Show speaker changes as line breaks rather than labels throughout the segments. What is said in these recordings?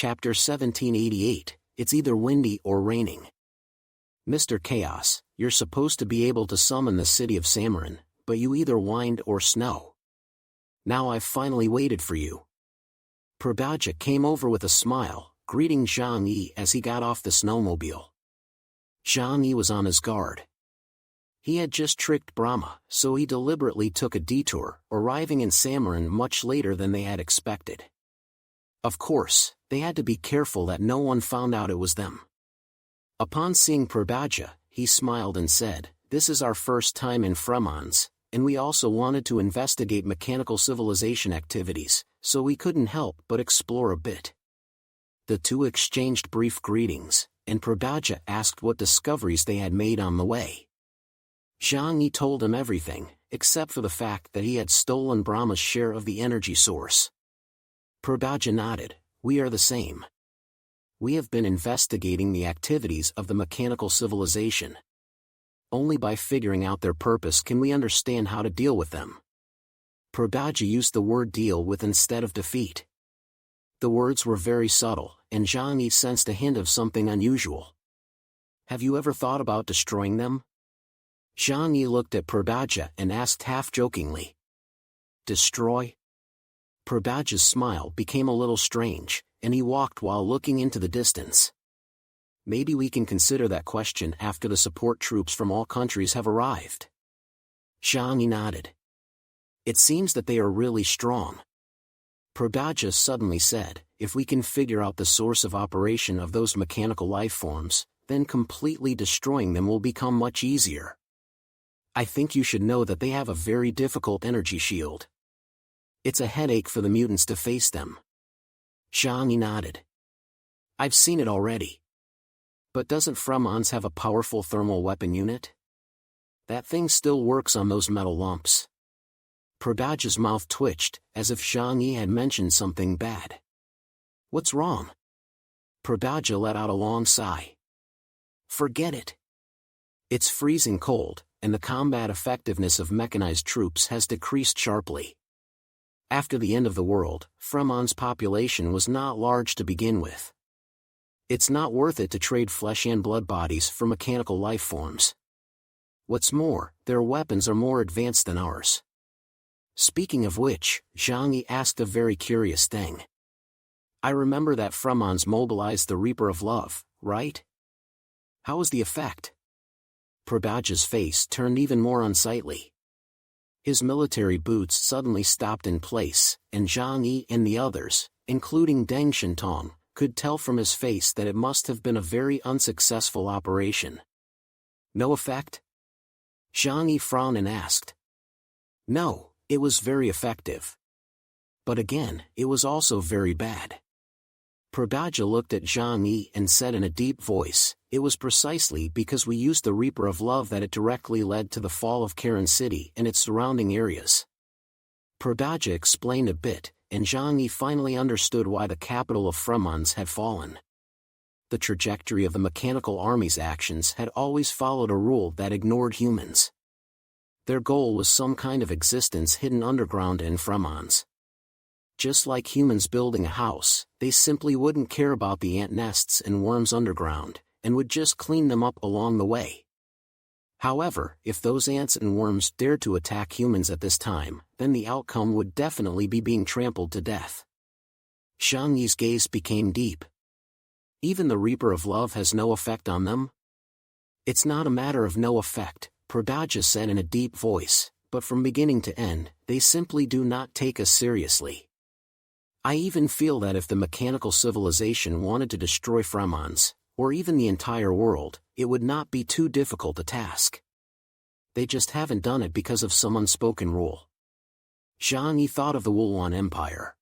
Chapter 1788, It's either windy or raining. Mr. Chaos, you're supposed to be able to summon the city of Samaron, but you either wind or snow. Now I've finally waited for you. Probaja came over with a smile, greeting Zhang Yi as he got off the snowmobile. Zhang Yi was on his guard. He had just tricked Brahma, so he deliberately took a detour, arriving in Samaron much later than they had expected. Of course, they had to be careful that no one found out it was them. Upon seeing Probaja, he smiled and said, "This is our first time in Fremons, and we also wanted to investigate mechanical civilization activities, so we couldn't help but explore a bit." The two exchanged brief greetings, and Probaja asked what discoveries they had made on the way. Zhang Yi told him everything, except for the fact that he had stolen Brahma's share of the energy source. Probaja nodded. "We are the same. We have been investigating the activities of the mechanical civilization. Only by figuring out their purpose can we understand how to deal with them." Probaja used the word deal with instead of defeat. The words were very subtle, and Zhang Yi sensed a hint of something unusual. "Have you ever thought about destroying them?" Zhang Yi looked at Probaja and asked half-jokingly. "Destroy?" Probaja's smile became a little strange, and he walked while looking into the distance. "Maybe we can consider that question after the support troops from all countries have arrived." Zhang Yi nodded. "It seems that they are really strong." Probaja suddenly said, "If we can figure out the source of operation of those mechanical life forms, then completely destroying them will become much easier. I think you should know that they have a very difficult energy shield. It's a headache for the mutants to face them." Zhang Yi nodded. "I've seen it already. But doesn't Fremons have a powerful thermal weapon unit? That thing still works on those metal lumps." Probaja's mouth twitched, as if Zhang Yi had mentioned something bad. "What's wrong?" Probaja let out a long sigh. "Forget it. It's freezing cold, and the combat effectiveness of mechanized troops has decreased sharply. After the end of the world, Fremon's population was not large to begin with. It's not worth it to trade flesh and blood bodies for mechanical life forms. What's more, their weapons are more advanced than ours." Speaking of which, Zhang Yi asked a very curious thing. "I remember that Fremons mobilized the Reaper of Love, right? How was the effect?" Probaja's face turned even more unsightly. His military boots suddenly stopped in place, and Zhang Yi and the others, including Deng Shintong, could tell from his face that it must have been a very unsuccessful operation. "No effect?" Zhang Yi frowned and asked. "No, it was very effective. But again, it was also very bad." Probaja looked at Zhang Yi and said in a deep voice, "It was precisely because we used the Reaper of Love that it directly led to the fall of Karen City and its surrounding areas." Probaja explained a bit, and Zhang Yi finally understood why the capital of Fremons had fallen. The trajectory of the mechanical army's actions had always followed a rule that ignored humans. Their goal was some kind of existence hidden underground in Fremons. Just like humans building a house, they simply wouldn't care about the ant nests and worms underground, and would just clean them up along the way. However, if those ants and worms dared to attack humans at this time, then the outcome would definitely be being trampled to death. Zhang Yi's gaze became deep. "Even the Reaper of Love has no effect on them?" "It's not a matter of no effect," Probaja said in a deep voice, "but from beginning to end, they simply do not take us seriously. I even feel that if the mechanical civilization wanted to destroy Fremons, or even the entire world, it would not be too difficult a task. They just haven't done it because of some unspoken rule." Zhang Yi thought of the Wulwan Empire.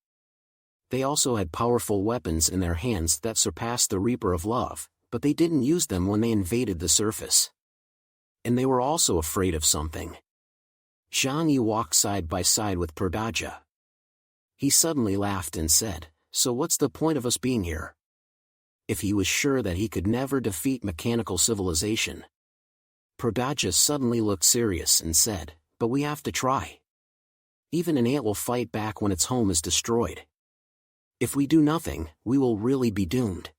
They also had powerful weapons in their hands that surpassed the Reaper of Love, but they didn't use them when they invaded the surface. And they were also afraid of something. Zhang Yi walked side by side with Probaja. He suddenly laughed and said, "So what's the point of us being here?" If he was sure that he could never defeat mechanical civilization. Probaja suddenly looked serious and said, "But we have to try. Even an ant will fight back when its home is destroyed." If we do nothing, we will really be doomed.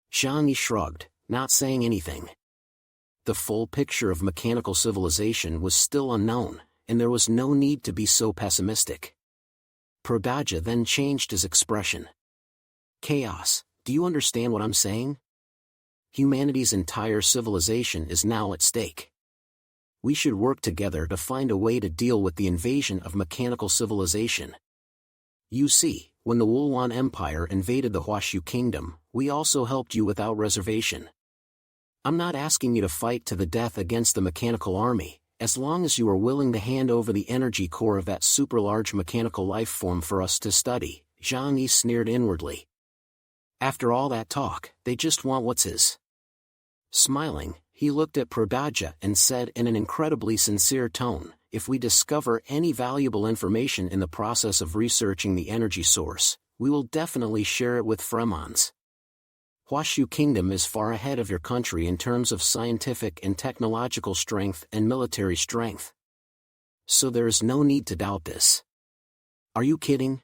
Zhang Yi shrugged, not saying anything. The full picture of mechanical civilization was still unknown, and there was no need to be so pessimistic. Prodaja then changed his expression. Chaos, do you understand what I'm saying? Humanity's entire civilization is now at stake. We should work together to find a way to deal with the invasion of mechanical civilization. You see, when the Wulwan Empire invaded the Huashu Kingdom, we also helped you without reservation. I'm not asking you to fight to the death against the mechanical army, as long as you are willing to hand over the energy core of that super-large mechanical life form for us to study, Zhang Yi sneered inwardly. After all that talk, they just want what's his. Smiling, he looked at Prodaja and said in an incredibly sincere tone, if we discover any valuable information in the process of researching the energy source, we will definitely share it with Fremons. Huashu Kingdom is far ahead of your country in terms of scientific and technological strength and military strength. So there is no need to doubt this. Are you kidding?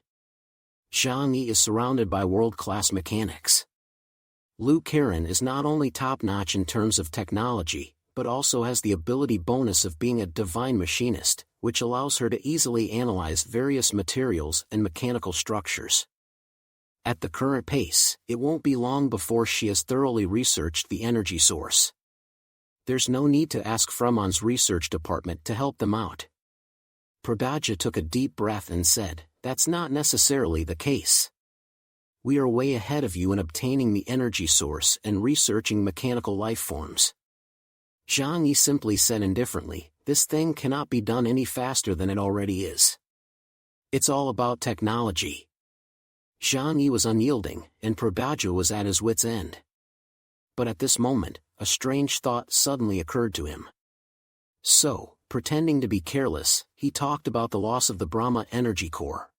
Zhang Yi is surrounded by world-class mechanics. Lu Karen is not only top-notch in terms of technology, but also has the ability bonus of being a divine machinist, which allows her to easily analyze various materials and mechanical structures. At the current pace, it won't be long before she has thoroughly researched the energy source. There's no need to ask Fremon's research department to help them out. Prodaja took a deep breath and said, that's not necessarily the case. We are way ahead of you in obtaining the energy source and researching mechanical life forms. Zhang Yi simply said indifferently, this thing cannot be done any faster than it already is. It's all about technology. Zhang Yi was unyielding, and Prodaja was at his wit's end. But at this moment, a strange thought suddenly occurred to him. So, pretending to be careless, he talked about the loss of the Brahma energy core.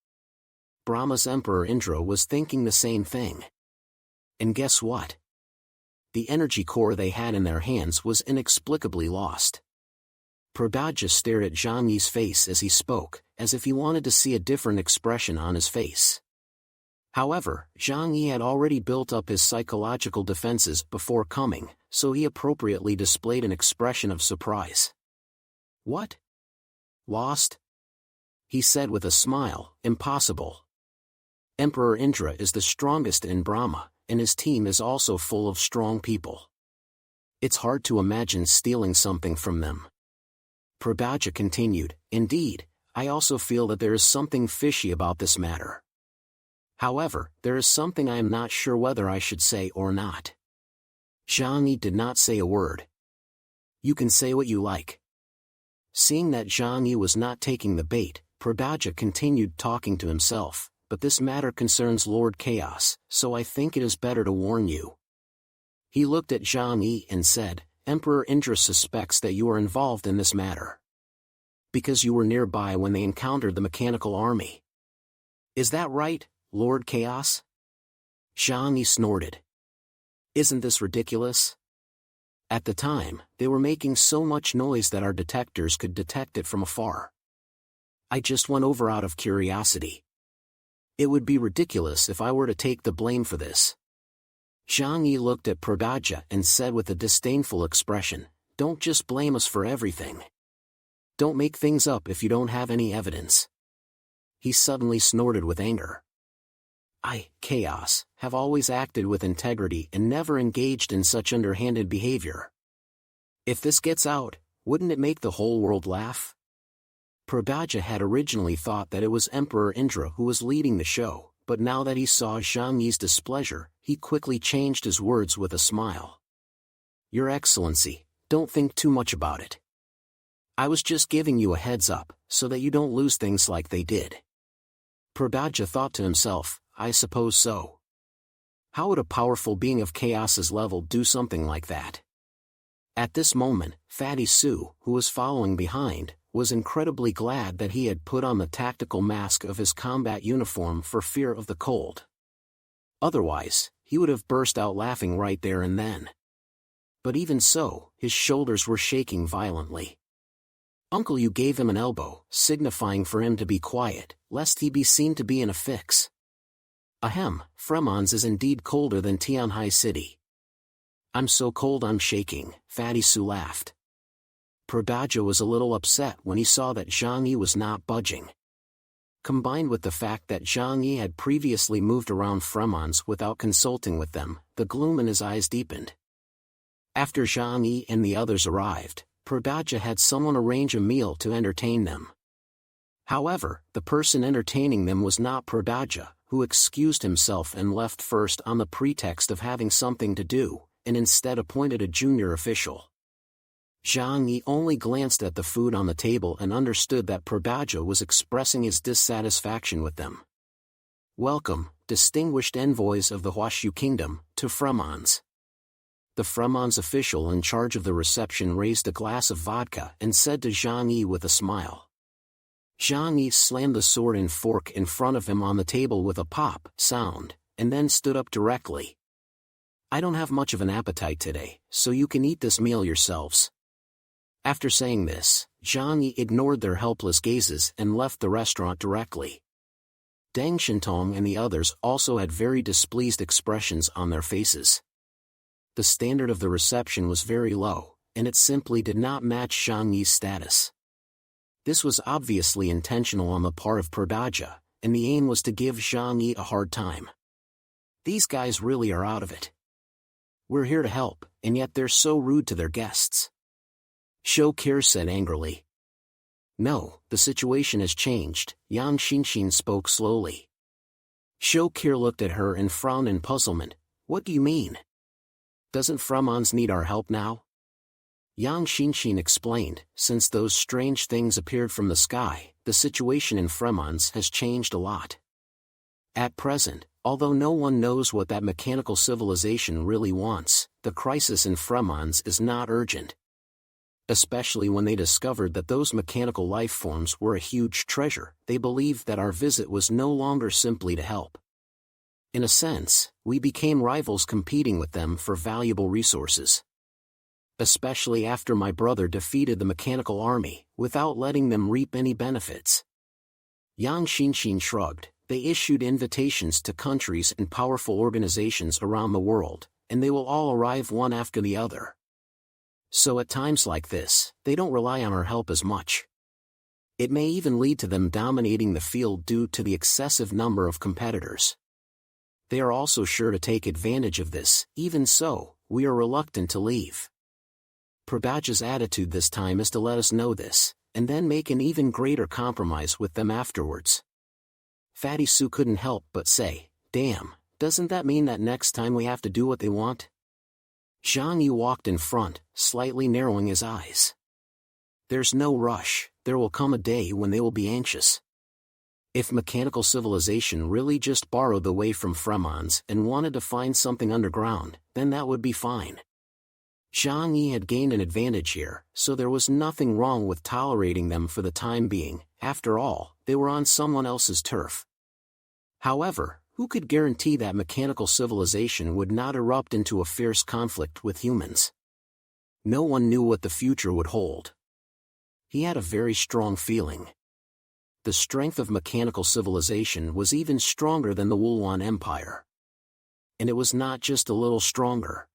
Brahma's Emperor Indra was thinking the same thing. And guess what? The energy core they had in their hands was inexplicably lost. Prodaja stared at Zhang Yi's face as he spoke, as if he wanted to see a different expression on his face. However, Zhang Yi had already built up his psychological defenses before coming, so he appropriately displayed an expression of surprise. What? Lost? He said with a smile, impossible. Emperor Indra is the strongest in Brahma, and his team is also full of strong people. It's hard to imagine stealing something from them. Prodaja continued, indeed, I also feel that there is something fishy about this matter. However, there is something I am not sure whether I should say or not. Zhang Yi did not say a word. You can say what you like. Seeing that Zhang Yi was not taking the bait, Prodaja continued talking to himself, but this matter concerns Lord Chaos, so I think it is better to warn you. He looked at Zhang Yi and said, Emperor Indra suspects that you are involved in this matter. Because you were nearby when they encountered the mechanical army. Is that right, Lord Chaos? Zhang Yi snorted. Isn't this ridiculous? At the time, they were making so much noise that our detectors could detect it from afar. I just went over out of curiosity. It would be ridiculous if I were to take the blame for this. Zhang Yi looked at Prodaja and said with a disdainful expression, don't just blame us for everything. Don't make things up if you don't have any evidence. He suddenly snorted with anger. I, Chaos, have always acted with integrity and never engaged in such underhanded behavior. If this gets out, wouldn't it make the whole world laugh? Prodaja had originally thought that it was Emperor Indra who was leading the show, but now that he saw Zhang Yi's displeasure, he quickly changed his words with a smile. Your Excellency, don't think too much about it. I was just giving you a heads up, so that you don't lose things like they did. Prodaja thought to himself, I suppose so. How would a powerful being of Chaos's level do something like that? At this moment, Fatty Sue, who was following behind, was incredibly glad that he had put on the tactical mask of his combat uniform for fear of the cold. Otherwise, he would have burst out laughing right there and then. But even so, his shoulders were shaking violently. Uncle Yu gave him an elbow, signifying for him to be quiet, lest he be seen to be in a fix. Ahem, Fremons is indeed colder than Tianhai City. I'm so cold I'm shaking, Fatty Sue laughed. Prodaja was a little upset when he saw that Zhang Yi was not budging. Combined with the fact that Zhang Yi had previously moved around Fremons without consulting with them, the gloom in his eyes deepened. After Zhang Yi and the others arrived, Prodaja had someone arrange a meal to entertain them. However, the person entertaining them was not Prodaja, who excused himself and left first on the pretext of having something to do, and instead appointed a junior official. Zhang Yi only glanced at the food on the table and understood that Prodaja was expressing his dissatisfaction with them. Welcome, distinguished envoys of the Huashu Kingdom, to Fremons. The Fremons official in charge of the reception raised a glass of vodka and said to Zhang Yi with a smile. Zhang Yi slammed the sword and fork in front of him on the table with a pop sound, and then stood up directly. I don't have much of an appetite today, so you can eat this meal yourselves. After saying this, Zhang Yi ignored their helpless gazes and left the restaurant directly. Deng Shintong and the others also had very displeased expressions on their faces. The standard of the reception was very low, and it simply did not match Zhang Yi's status. This was obviously intentional on the part of Prodaja, and the aim was to give Zhang Yi a hard time. These guys really are out of it. We're here to help, and yet they're so rude to their guests. Shou Kir said angrily. No, the situation has changed, Yang Xinxin spoke slowly. Shou Kir looked at her and frowned in puzzlement. What do you mean? Doesn't Fremons need our help now? Yang Xinxin explained, since those strange things appeared from the sky, the situation in Fremons has changed a lot. At present, although no one knows what that mechanical civilization really wants, the crisis in Fremons is not urgent. Especially when they discovered that those mechanical life forms were a huge treasure, they believed that our visit was no longer simply to help. In a sense, we became rivals competing with them for valuable resources. Especially after my brother defeated the mechanical army, without letting them reap any benefits. Yang Xinxin shrugged. They issued invitations to countries and powerful organizations around the world, and they will all arrive one after the other. So at times like this, they don't rely on our help as much. It may even lead to them dominating the field due to the excessive number of competitors. They are also sure to take advantage of this. Even so, we are reluctant to leave. Prodaja's attitude this time is to let us know this, and then make an even greater compromise with them afterwards. Fatty Sue couldn't help but say, damn, doesn't that mean that next time we have to do what they want? Zhang Yi walked in front, slightly narrowing his eyes. There's no rush, there will come a day when they will be anxious. If mechanical civilization really just borrowed the way from Fremons and wanted to find something underground, then that would be fine. Zhang Yi had gained an advantage here, so there was nothing wrong with tolerating them for the time being. After all, they were on someone else's turf. However, who could guarantee that mechanical civilization would not erupt into a fierce conflict with humans? No one knew what the future would hold. He had a very strong feeling. The strength of mechanical civilization was even stronger than the Wulwan Empire. And it was not just a little stronger.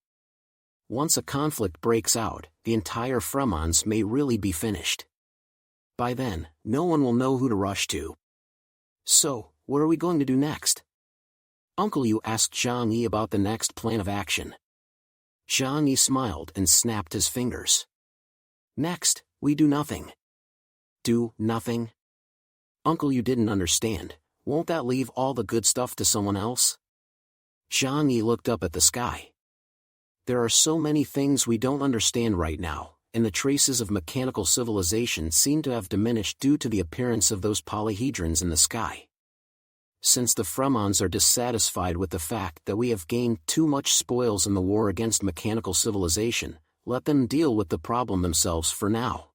Once a conflict breaks out, the entire Fremons may really be finished. By then, no one will know who to rush to. So, what are we going to do next? Uncle Yu asked Zhang Yi about the next plan of action. Zhang Yi smiled and snapped his fingers. Next, we do nothing. Do nothing? Uncle Yu didn't understand. Won't that leave all the good stuff to someone else? Zhang Yi looked up at the sky. There are so many things we don't understand right now, and the traces of mechanical civilization seem to have diminished due to the appearance of those polyhedrons in the sky. Since the Fremons are dissatisfied with the fact that we have gained too much spoils in the war against mechanical civilization, let them deal with the problem themselves for now.